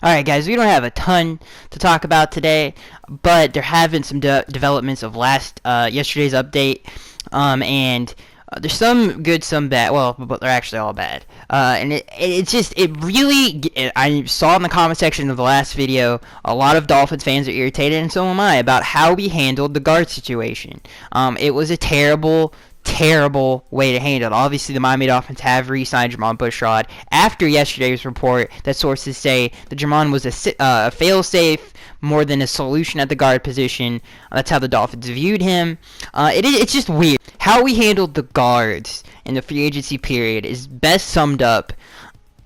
Alright guys, we don't have a ton to talk about today, but there have been some developments of yesterday's update, and there's some good, some bad. Well, but they're actually all bad. And I saw in the comment section of the last video, a lot of Dolphins fans are irritated, and so am I, about how we handled the guard situation. It was a terrible way to handle it. Obviously, the Miami Dolphins have re-signed Jermon Bushrod after yesterday's report that sources say that Jermon was a fail-safe more than a solution at the guard position. That's how the Dolphins viewed him. It's just weird. How we handled the guards in the free agency period is best summed up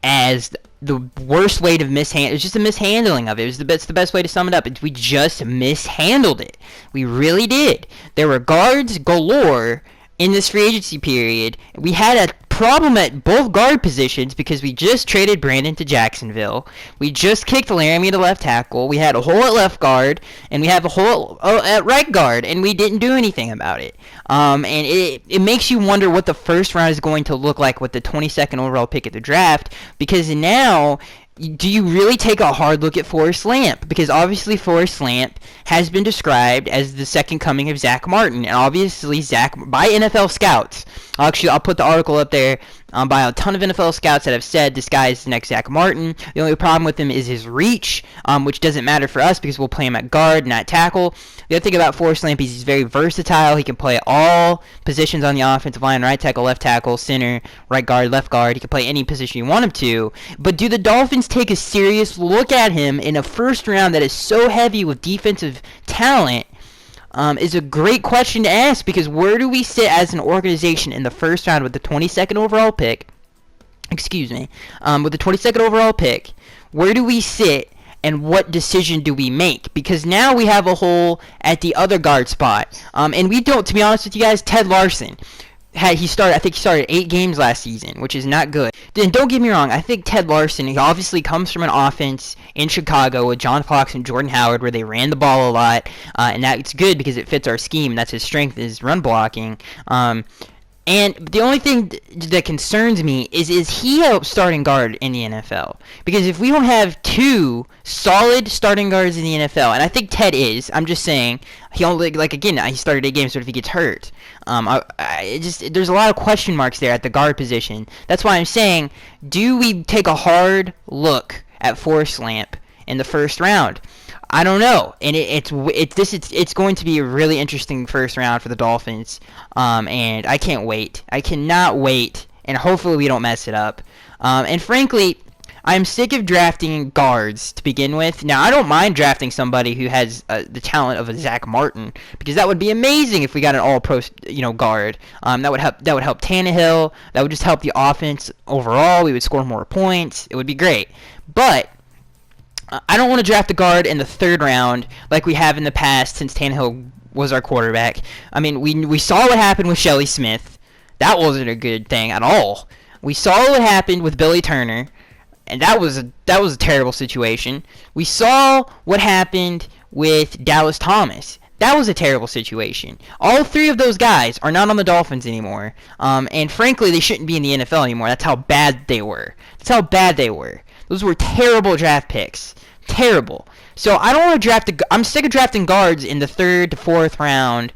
as the worst way to mishandle. It's just a mishandling of it. It's the best way to sum it up. We just mishandled it. We really did. There were guards galore in this free agency period. We had a problem at both guard positions because we just traded Brandon to Jacksonville. We just kicked Laramie to left tackle. We had a hole at left guard, and we have a hole at right guard, and we didn't do anything about it. And it makes you wonder what the first round is going to look like with the 22nd overall pick at the draft, because now, do you really take a hard look at Forrest Lamp? Because obviously Forrest Lamp has been described as the second coming of Zach Martin, and obviously by NFL scouts. I'll put the article up there by a ton of NFL scouts that have said this guy is the next Zach Martin. The only problem with him is his reach, which doesn't matter for us because we'll play him at guard, not tackle. The other thing about Forrest Lamp is he's very versatile. He can play all positions on the offensive line: right tackle, left tackle, center, right guard, left guard. He can play any position you want him to. But do the Dolphins take a serious look at him in a first round that is so heavy with defensive talent? Is a great question to ask, because where do we sit as an organization in the first round with the 22nd overall pick? Excuse me. With the 22nd overall pick, where do we sit, and what decision do we make? Because now we have a hole at the other guard spot. And we don't, to be honest with you guys, Ted Larson. I think he started 8 games last season, which is not good. And don't get me wrong, I think Ted Larson, he obviously comes from an offense in Chicago with John Fox and Jordan Howard where they ran the ball a lot, and that's good because it fits our scheme. That's his strength, is run blocking. And the only thing that concerns me is he a starting guard in the NFL? Because if we don't have 2 solid starting guards in the NFL, and I think Ted is, I'm just saying, he only, he started 8 games, so if he gets hurt, there's a lot of question marks there at the guard position. That's why I'm saying, do we take a hard look at Forrest Lamp in the first round? I don't know, and it's going to be a really interesting first round for the Dolphins, and I can't wait. I cannot wait, and hopefully we don't mess it up. And frankly, I'm sick of drafting guards to begin with. Now, I don't mind drafting somebody who has the talent of a Zach Martin, because that would be amazing if we got an All-Pro, guard. That would help Tannehill. That would just help the offense overall. We would score more points. It would be great, but I don't want to draft a guard in the 3rd round like we have in the past since Tannehill was our quarterback. I mean, we saw what happened with Shelley Smith. That wasn't a good thing at all. We saw what happened with Billy Turner, and that was a terrible situation. We saw what happened with Dallas Thomas. That was a terrible situation. All 3 of those guys are not on the Dolphins anymore. And frankly, they shouldn't be in the NFL anymore. That's how bad they were. Those were terrible draft picks. Terrible. So I don't want to I'm sick of drafting guards in the 3rd to 4th round.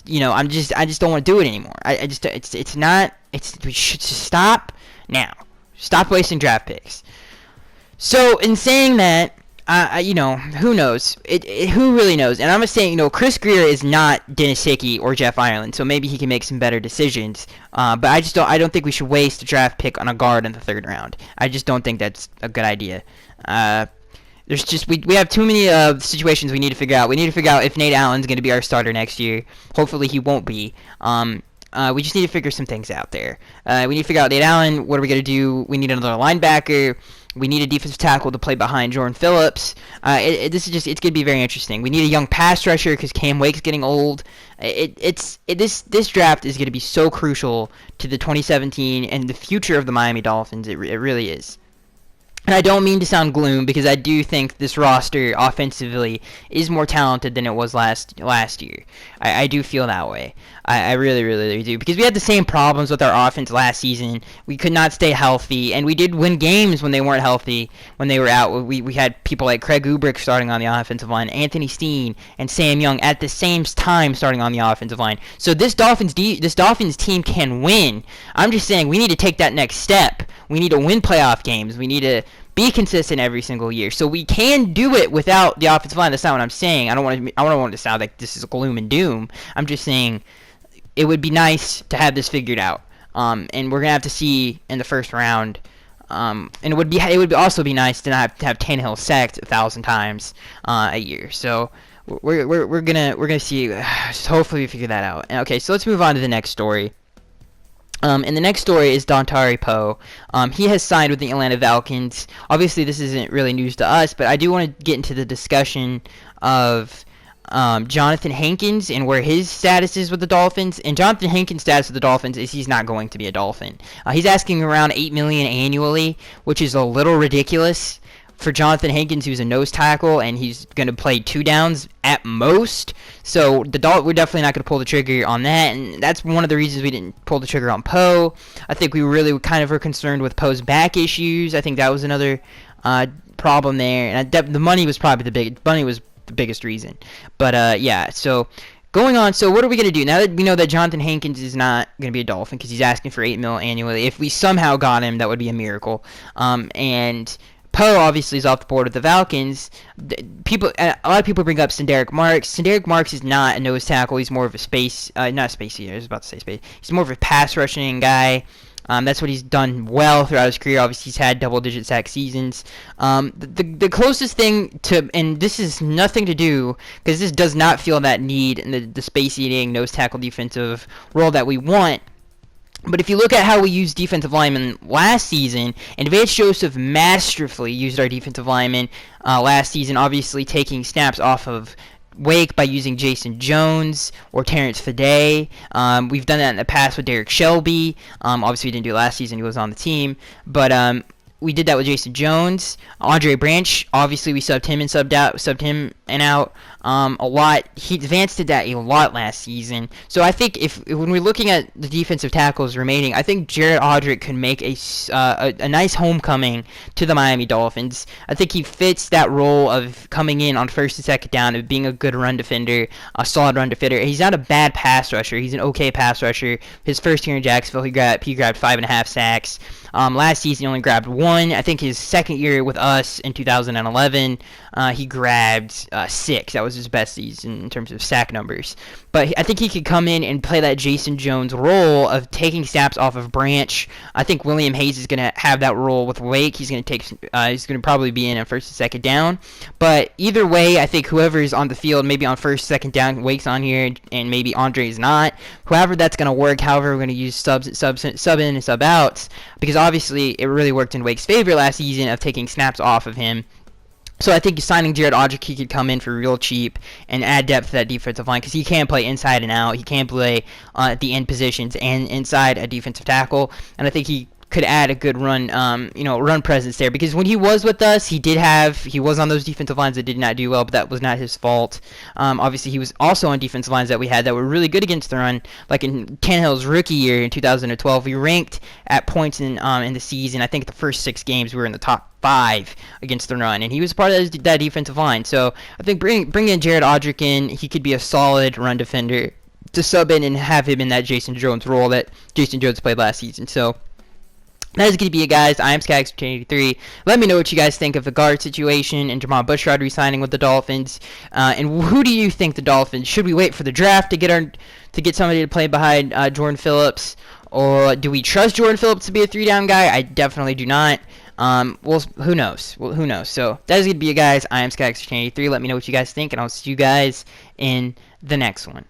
I just don't want to do it anymore. We should just stop now. Stop wasting draft picks. So in saying that, who knows? Who really knows? And I'm just saying, Chris Greer is not Dennis Hickey or Jeff Ireland, so maybe he can make some better decisions. But I don't think we should waste a draft pick on a guard in the 3rd round. I just don't think that's a good idea. We have too many situations we need to figure out. We need to figure out if Nate Allen's going to be our starter next year. Hopefully he won't be. We just need to figure some things out there. We need to figure out Nate Allen. What are we going to do? We need another linebacker. We need a defensive tackle to play behind Jordan Phillips. It's going to be very interesting. We need a young pass rusher because Cam Wake's getting old. This draft is going to be so crucial to the 2017 and the future of the Miami Dolphins. It really is. And I don't mean to sound gloom, because I do think this roster offensively is more talented than it was last year. I do feel that way. I really, really do. Because we had the same problems with our offense last season. We could not stay healthy, and we did win games when they weren't healthy, when they were out. We had people like Craig Ubrick starting on the offensive line, Anthony Steen, and Sam Young at the same time starting on the offensive line. So this Dolphins team can win. I'm just saying we need to take that next step. We need to win playoff games. We need to be consistent every single year. So we can do it without the offensive line. That's not what I'm saying. I don't want it to sound like this is gloom and doom. I'm just saying it would be nice to have this figured out. And we're gonna have to see in the first round. And it would also be nice to not have Tannehill sacked 1,000 times a year. So we're gonna see. Hopefully we figure that out. Okay, so let's move on to the next story. And the next story is Dontari Poe. He has signed with the Atlanta Falcons. Obviously, this isn't really news to us, but I do want to get into the discussion of Jonathan Hankins and where his status is with the Dolphins. And Jonathan Hankins' status with the Dolphins is he's not going to be a Dolphin. He's asking around $8 million annually, which is a little ridiculous for Jonathan Hankins, who's a nose tackle, and he's going to play 2 downs at most. So we're definitely not going to pull the trigger on that, and that's one of the reasons we didn't pull the trigger on Poe. I think we really kind of were concerned with Poe's back issues. I think that was another problem there, and the money was probably the biggest reason. But yeah, so going on, so what are we going to do now that we know that Jonathan Hankins is not going to be a Dolphin because he's asking for $8 million annually? If we somehow got him, that would be a miracle. And Poe obviously is off the board with the Falcons. A lot of people bring up Senderick Marks. Senderick Marks is not a nose tackle. He's more of a not space either. I was about to say space. He's more of a pass rushing guy. That's what he's done well throughout his career. Obviously, he's had double-digit sack seasons. The closest thing to, and this is nothing to do, because this does not feel that need in the space-eating nose tackle defensive role that we want. But if you look at how we used defensive linemen last season, and Vance Joseph masterfully used our defensive linemen last season, obviously taking snaps off of Wake by using Jason Jones or Terrence Fede. We've done that in the past with Derek Shelby. Obviously, we didn't do it last season. He was on the team. But we did that with Jason Jones. Andre Branch, obviously, we subbed him and out a lot. Vance did that a lot last season. So I think when we're looking at the defensive tackles remaining, I think Jared Odrick could make a nice homecoming to the Miami Dolphins. I think he fits that role of coming in on first and second down, of being a good run defender, a solid run defender. He's not a bad pass rusher. He's an okay pass rusher. His first year in Jacksonville, he grabbed 5.5 sacks. Last season, he only grabbed 1. I think his second year with us in 2011, he grabbed 6. That was his best season in terms of sack numbers. But I think he could come in and play that Jason Jones role of taking snaps off of Branch. I think William Hayes is going to have that role with Wake. He's going to probably be in on first and second down. But either way, I think whoever is on the field, maybe on first, second down, Wake's on here, and maybe Andre's not. However that's going to work, however we're going to use sub in and sub outs, because obviously it really worked in Wake's favor last season of taking snaps off of him. So I think signing Jared Odrick, he could come in for real cheap and add depth to that defensive line, because he can play inside and out. He can play at the end positions and inside a defensive tackle, and I think he could add a good run presence there, because when he was with us, he was on those defensive lines that did not do well, but that was not his fault. Obviously, he was also on defensive lines that we had that were really good against the run, like in Tannehill's rookie year in 2012. We ranked at points in the season. I think the first 6 games we were in the top 5 against the run, and he was part of that defensive line. So I think bringing Jared Odrick in, he could be a solid run defender to sub in and have him in that Jason Jones role that Jason Jones played last season. So that is going to be it, guys. I am Skaggs83. Let me know what you guys think of the guard situation and Jamal Bushrod re-signing with the Dolphins. And who do you think the Dolphins? Should we wait for the draft to get somebody to play behind Jordan Phillips, or do we trust Jordan Phillips to be a 3-down guy? I definitely do not. Well, who knows? So that is going to be it, guys. I am Skaggs83. Let me know what you guys think, and I'll see you guys in the next one.